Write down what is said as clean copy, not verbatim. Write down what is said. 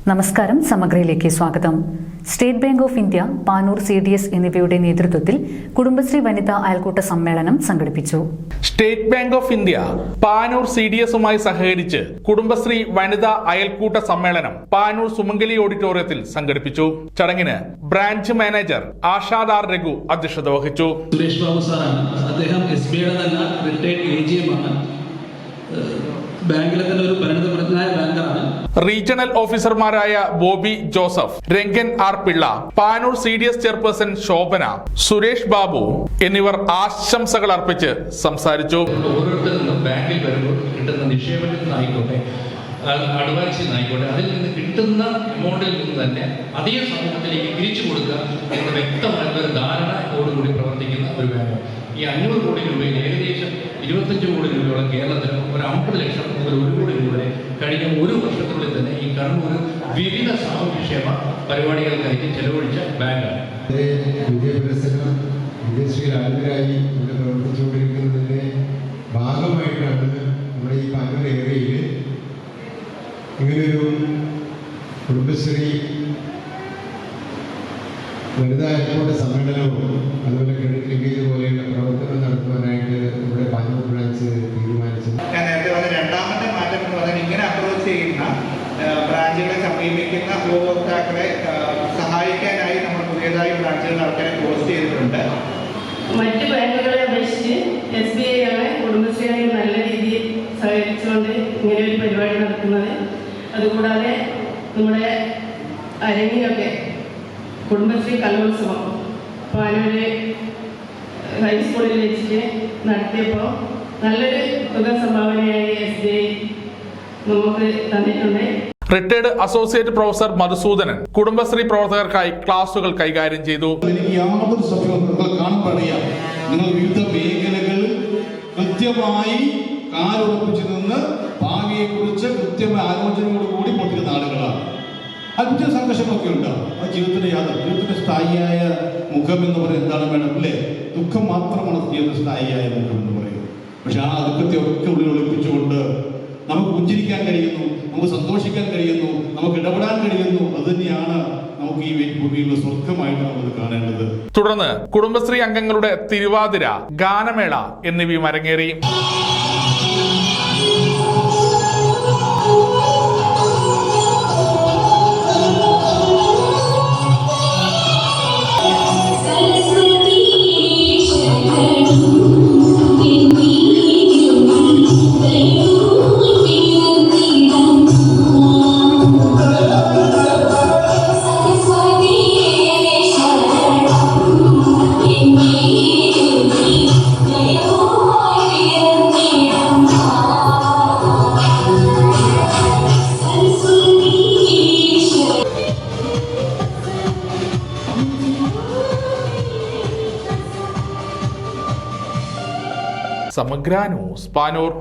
നമസ്കാരം, സമഗ്രയിലേക്ക് സ്വാഗതം. State bank of India, Panoor CDS എന്നിവയുടെ നേതൃത്വത്തിൽ കുടുംബശ്രീ വനിതാ അയൽക്കൂട്ട സമ്മേളനം സംഘടിപ്പിച്ചു. State bank of India Panoor CDSുമായി സഹകരിച്ച് കുടുംബശ്രീ വനിതാ അയൽക്കൂട്ട സമ്മേളനം പാനൂർ സുമംഗലി ഓഡിറ്റോറിയത്തിൽ സംഘടിപ്പിച്ചു. ചടങ്ങിന് ബ്രാഞ്ച് മാനേജർ ആഷാദാർ രഘു അധ്യക്ഷത വഹിച്ചു. സുരേഷ് ബാബു സാറാണ്. അദ്ദേഹം SBIയുടെ തന്നെ റിട്ടയർഡ് AGM ആണ്. ബാങ്കിലെ തന്നെ ഒരു പരിണിതപ്രജ്ഞനായ ബാങ്കറാണ്. റീജിയണൽ ഓഫീസർമാരായ Bobby Joseph, Rangan R Pillai, Panoor CDS chairperson Shobhana, Suresh Babu എന്നിവർ ആശംസകൾ അർപ്പിച്ച് സംസാരിച്ചു. ഓരോരുത്തരും ബാങ്കിൽ വരുമ്പോൾ കിട്ടുന്ന നിക്ഷേപത്തിൽ നിന്നായിക്കോട്ടെ, അഡ്വാൻസിൽ നിന്നായിക്കോട്ടെ, അതിൽ നിന്ന് കിട്ടുന്ന എമൗണ്ടിൽ നിന്ന് തന്നെ അതേ സമൂഹത്തിലേക്ക് തിരിച്ചു കൊടുക്കുക എന്ന വ്യക്തമായിട്ടുള്ള ഒരു ധാരണയോടുകൂടി പ്രവർത്തിക്കുന്ന ഒരു ബാങ്ക്. ഈ 500 കോടി രൂപയിൽ ഏകദേശം 25 കോടി രൂപയോളം കേരളത്തിൽ ഒരു 50 ലക്ഷം മുതൽ 1 കോടി രൂപ കഴിഞ്ഞ ഒരു വർഷത്തിനുള്ളിൽ തന്നെ ഈ കണ്ണൂർ വിവിധ സാമൂഹ്യക്ഷേമ പരിപാടികൾക്കായിട്ട് ചെലവഴിച്ച ബാങ്കാണ്. വിദേശികളായി പ്രവർത്തിച്ചുകൊണ്ടിരിക്കുന്നതിന്റെ ഭാഗമായിട്ടാണ് നമ്മുടെ ഈ പാനൂർ ഏരിയയിൽ ഇങ്ങനെയൊരു കുടുംബശ്രീ വനിതാ അയൽക്കൂട്ട സമ്മേളനവും അതുപോലെ ക്രെഡിറ്റ് ലിങ്കേജ് പോലെയുള്ള പ്രവർത്തനം നടത്തുവാനായിട്ട് നമ്മുടെ പാനൂർ ബ്രാഞ്ച് തീരുമാനിച്ചു. ഞാൻ നേരത്തെ പറഞ്ഞ രണ്ടാമത്തെ മാറ്റം എന്ന് പറഞ്ഞാൽ ഇങ്ങനെ അപ്രോച്ച് ചെയ്യുന്ന ബ്രാഞ്ചുകളെ സമീപിക്കുന്ന ഉപഭോക്താക്കളെ സഹായിക്കാനായി നമ്മൾ പുതിയതായി ബ്രാഞ്ചുകൾ ആൾക്കാരെ പോസ്റ്റ് ചെയ്തിട്ടുണ്ട്. മറ്റ് ബാങ്കുകളെ അപേക്ഷിച്ച് SBI ആണ് കുടുംബശ്രീയായി നല്ല രീതിയിൽ സഹകരിച്ചുകൊണ്ട് ഇങ്ങനെ ഒരു പരിപാടി നടത്തുന്നത്. അതുകൂടാതെ നമ്മുടെ അരങ്ങിനൊക്കെ കുടുംബശ്രീ കലോത്സവം പാനൂര് ഹൈസ്കൂളിൽ വെച്ചിട്ട് നടത്തിയപ്പോൾ നല്ലൊരു തുക സംഭാവനയായി SBI നമുക്ക് തന്നിട്ടുണ്ട്. Retired associate professor Madhusoodanan Kudumbashree പ്രവർത്തകർക്കായി ക്ലാസുകൾ കൈകാര്യം ചെയ്തു. എനിക്ക് യാതൊരു സഭ്യങ്ങൾ കാണപ്പെടറിയാം. നിങ്ങൾ വിവിധ മേഖലകളിൽ കൃത്യമായി കാലുറപ്പിച്ചു നിന്ന് ഭാവിയെക്കുറിച്ച് കൃത്യമായ ആലോചനയോടുകൂടി പൊട്ടിക്കുന്ന ആളുകളാണ്. അത്ഭുത സംഘർഷമൊക്കെ ഉണ്ടാവും. ആ ജീവിതത്തിന്റെ സ്ഥായിയായ മുഖം എന്ന് പറയുന്നത് എന്താണ് വേണം അല്ലേ? ദുഃഖം മാത്രമാണ് ജീവിതത്തിന്റെ സ്ഥായിയായ മുഖം എന്ന് പറയുന്നത്. പക്ഷെ ആ ദുഃഖത്തെ ഒക്കെ ഉള്ളിൽ ഒളിപ്പിച്ചുകൊണ്ട് നമുക്ക് പുഞ്ചിരിക്കാൻ കഴിയുന്നു, നമുക്ക് സന്തോഷിക്കാൻ കഴിയുന്നു, നമുക്ക് ഇടപെടാൻ കഴിയുന്നു. അത് തന്നെയാണ് നമുക്ക് ഈ ഭൂമിയിലുള്ള സ്വർഗമായിട്ട് നമ്മൾ കാണേണ്ടത്. തുടർന്ന് കുടുംബശ്രീ അംഗങ്ങളുടെ തിരുവാതിര, ഗാനമേള എന്നിവയും അരങ്ങേറി. സമഗ്ര ന്യൂസ്, പാനൂർ.